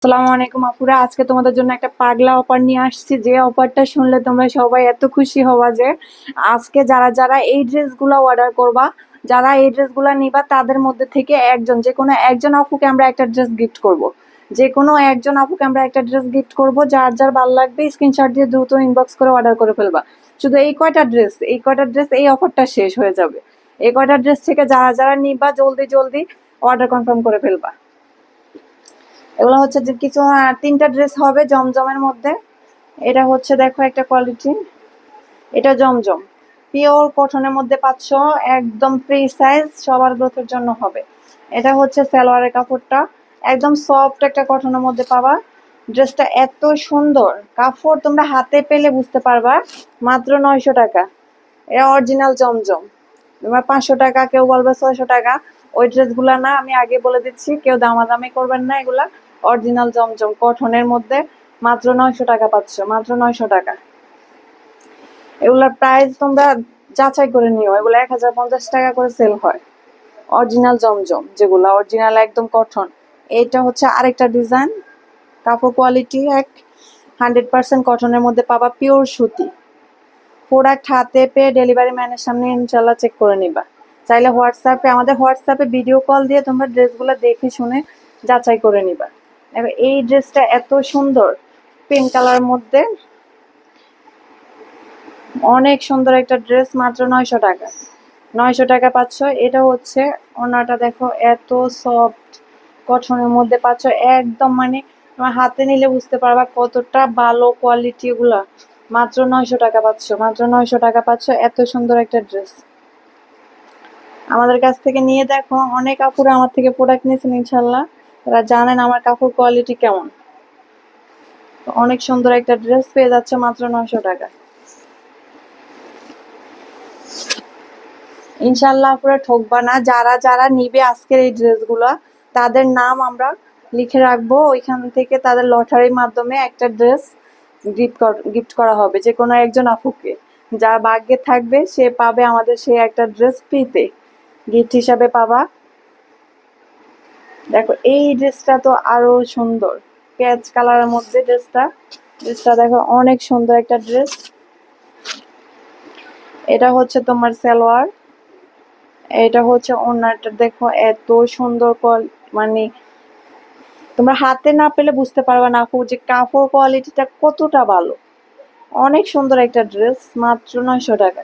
আসসালামু আলাইকুম আপুরা, আজকে তোমাদের জন্য একটা পাগলা অফার নিয়ে আসছি। যে অফারটা শুনলে তোমরা সবাই এত খুশি হবা যে আজকে যারা যারা এই ড্রেসগুলো অর্ডার করবা, যারা এই ড্রেসগুলো নিবা তাদের মধ্যে থেকে যে কোনো একজন আপুকে আমরা একটা ড্রেস গিফট করব। যে কোনো একজন আপুকে আমরা একটা ড্রেস গিফট করব। যার যার ভালো লাগবে স্ক্রিনশট দিয়ে দ্রুত ইনবক্স করে অর্ডার করে ফেলবা। শুধু এই কয়টা ড্রেস এই অফারটা শেষ হয়ে যাবে। এই কয়টা ড্রেস থেকে যারা যারা নিবা জলদি জলদি অর্ডার কনফার্ম করে ফেলবা। এগুলো হচ্ছে যে কিছু তিনটা ড্রেস হবে জমজমের মধ্যে। এটা হচ্ছে দেখো একটা কোয়ালিটি, এটা জমজম পিওর কটনের মধ্যে পাচ্ছ, একদম ফ্রি সাইজ, সবার গ্রোথের জন্য হবে। এটা হচ্ছে সালোয়ারের কাপড়টা, একদম সফট একটা কটনের মধ্যে পাবা। ড্রেসটা এত সুন্দর, কাপড় তোমরা হাতে পেলে বুঝতে পারবা। মাত্র 900 টাকা। এটা অরিজিনাল জমজম। তোমার 500 টাকা, কেউ বলবে 600 টাকা। ওই ড্রেসগুলা না, আমি আগে বলে দিচ্ছি, কেউ দামাদামি করবেন না। এগুলা অরিজিনাল জমজম কটনের মধ্যে মাত্র 900 টাকা পাচ্ছ, মাত্র 900 টাকা। এগুলার প্রাইস তোমরা যাচাই করে নিও, এগুলো 1050 টাকা করে সেল হয়। অরিজিনাল জমজম, যেগুলা অরিজিনাল একদম কটন। এইটা হচ্ছে আরেকটা ডিজাইন, কাপড় কোয়ালিটি 100% কটনের মধ্যে পাবা, পিওর সুতি। প্রোডাক্ট হাতে পেয়ে ডেলিভারি ম্যানের সামনে ইনশাল্লাহ চেক করে নিবা। চাইলে আমাদের হোয়াটসঅ্যাপে ভিডিও কল দিয়ে তোমরা ড্রেসগুলো দেখে শুনে যাচাই করে নিবা। এবার এই ড্রেসটা এত সুন্দর, পিঙ্ক কালার মধ্যে, অনেক সুন্দর একটা ড্রেস, মাত্র 900 টাকা। 900 টাকা পাচ্ছ। এটা হচ্ছে ওনাটা, দেখো এত সফট কটনের মধ্যে পাচ্ছ, একদম মানে তোমার হাতে নিলে বুঝতে পারবা কতটা ভালো কোয়ালিটি এগুলা। মাত্র 900 টাকা পাচ্ছ, মাত্র 900 টাকা পাচ্ছ এত সুন্দর একটা ড্রেস। আমাদের কাছ থেকে নিয়ে দেখো, অনেক আপুরা আমার থেকে প্রোডাক্ট নিয়েছেন ইনশাল্লাহ, তারা জানেন আমার কাপড় কোয়ালিটি কেমন। অনেক সুন্দর একটা ড্রেস পেয়ে যাচ্ছে মাত্র 900 টাকা। ইনশাল্লাহ পুরো ঠকবা না। যারা যারা নিবে আজকের এই ড্রেসগুলা, তাদের নাম আমরা লিখে রাখবো। ওইখান থেকে তাদের লটারির মাধ্যমে একটা ড্রেস গিফট করা হবে যে কোনো একজন আপুকে। যার ভাগ্যে থাকবে সে পাবে আমাদের সেই একটা ড্রেস ফ্রিতে গিফট হিসাবে পাবা। দেখো এই ড্রেসটা তো আরো সুন্দর, পেঁয়াজ কালারের মধ্যে ড্রেসটা। ড্রেসটা দেখো অনেক সুন্দর একটা ড্রেস। এটা হচ্ছে তোমার সালোয়ার, এটা হচ্ছে ওড়নাটা। দেখো এত সুন্দর মানে তোমরা হাতে না পেলে বুঝতে পারবে না আপু যে কাপড় কোয়ালিটিটা কতটা ভালো। অনেক সুন্দর একটা ড্রেস, মাত্র 900 টাকা।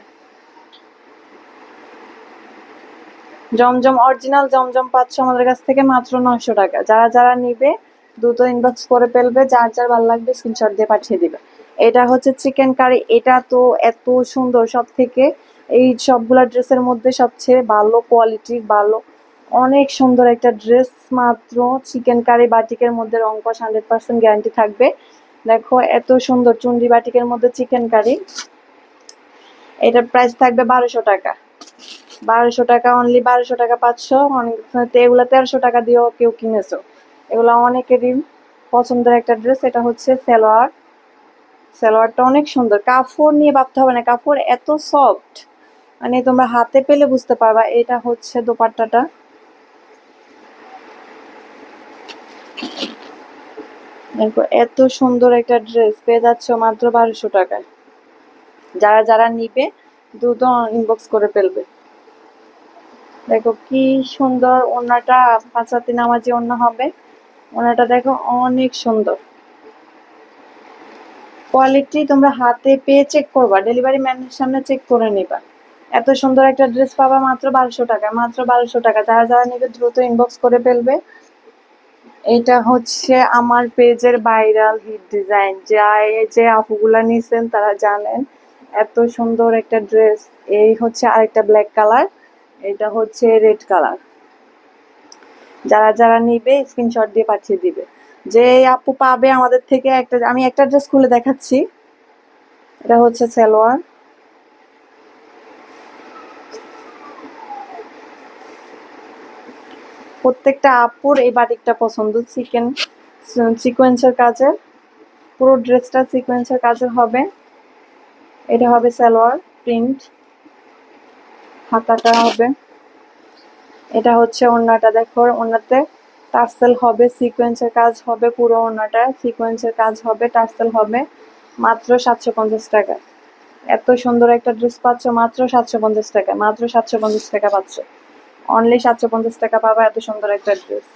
জমজম অরিজিনাল জমজম পাচ্ছ আমাদের কাছ থেকে মাত্র 900 টাকা। যারা যারা নিবে দ্রুত ইনবক্স করে ফেলবে, যার যার ভালো লাগবে স্ক্রিনশট দিয়ে পাঠিয়ে দিবে। এটা হচ্ছে চিকেন কারি, এটা তো এত সুন্দর, সব থেকে এই সবগুলা ড্রেসের মধ্যে সবচেয়ে ভালো কোয়ালিটির, ভালো অনেক সুন্দর একটা ড্রেস। মাত্র চিকেন কারি বাটিকের মধ্যে, রং কস 100% গ্যারান্টি থাকবে। দেখো এত সুন্দর চুন্ডি বাটিকের মধ্যে চিকেন কারি। এটার প্রাইস থাকবে 1200 টাকা। 1200 টাকা, অনলি 1200 টাকা পাচ্ছ। অনেক এগুলা 1300 টাকা দিয়েও কেউ কিনেছো। এগুলা অনেকেরই পছন্দের একটা ড্রেস। এটা হচ্ছে সালোয়ার, সালোয়ারটা অনেক সুন্দর। কাপড় নিয়ে ভাবতে হবে না, কাপড় এত সফট, মানে তোমরা হাতে পেলে বুঝতে পারবা। এটা হচ্ছে দোপাট্টাটা, দেখো এত সুন্দর একটা ড্রেস পেয়ে যাচ্ছ মাত্র 1200 টাকায়। যারা যারা নিবে দ্রুত ইনবক্স করে ফেলবে। দেখো কি সুন্দর ওড়নাটা, পাঁচাতি নামাজি ওড়না হবে। ওড়নাটা দেখো অনেক সুন্দর কোয়ালিটি, তোমরা হাতে পেয়ে চেক করবা, ডেলিভারি ম্যানের সামনে চেক করে নিবা। এত সুন্দর একটা ড্রেস পাবা মাত্র 1200 টাকা, মাত্র 1200 টাকা। যারা যারা নেবে দ্রুত ইনবক্স করে ফেলবে। এটা হচ্ছে আমার পেজের ভাইরাল হিট ডিজাইন, যা যে আপুগুলা নিছেন তারা জানেন। এত সুন্দর একটা ড্রেস। এই হচ্ছে আরেকটা ব্ল্যাক কালার, এটা হচ্ছে রেড কালার। যারা যারা নিবে স্ক্রিনশট দিয়ে পাঠিয়ে দিবে। যে আপু পাবে আমাদের থেকে একটা, আমি একটা ড্রেস খুলে দেখাচ্ছি। এটা হচ্ছে সালোয়ার, প্রত্যেকটা আপুর এই বাটিকটা পছন্দ। সিকোয়েন্সের কাজের, পুরো ড্রেসটা সিকোয়েন্সের কাজের হবে। এটা হবে সালোয়ার প্রিন্ট, হাতাটা হবে। এটা হচ্ছে ওড়নাটা, দেখো ওড়নাতে টার্সেল হবে, সিকোয়েন্সের কাজ হবে, পুরো ওড়নাটা সিকোয়েন্সের কাজ হবে, টার্সেল হবে, মাত্র 750 টাকা। এত সুন্দর একটা ড্রেস পাচ্ছ মাত্র 750 টাকা, মাত্র 750 টাকা পাচ্ছ। অনলি 750 টাকা পাবা এত সুন্দর একটা ড্রেস।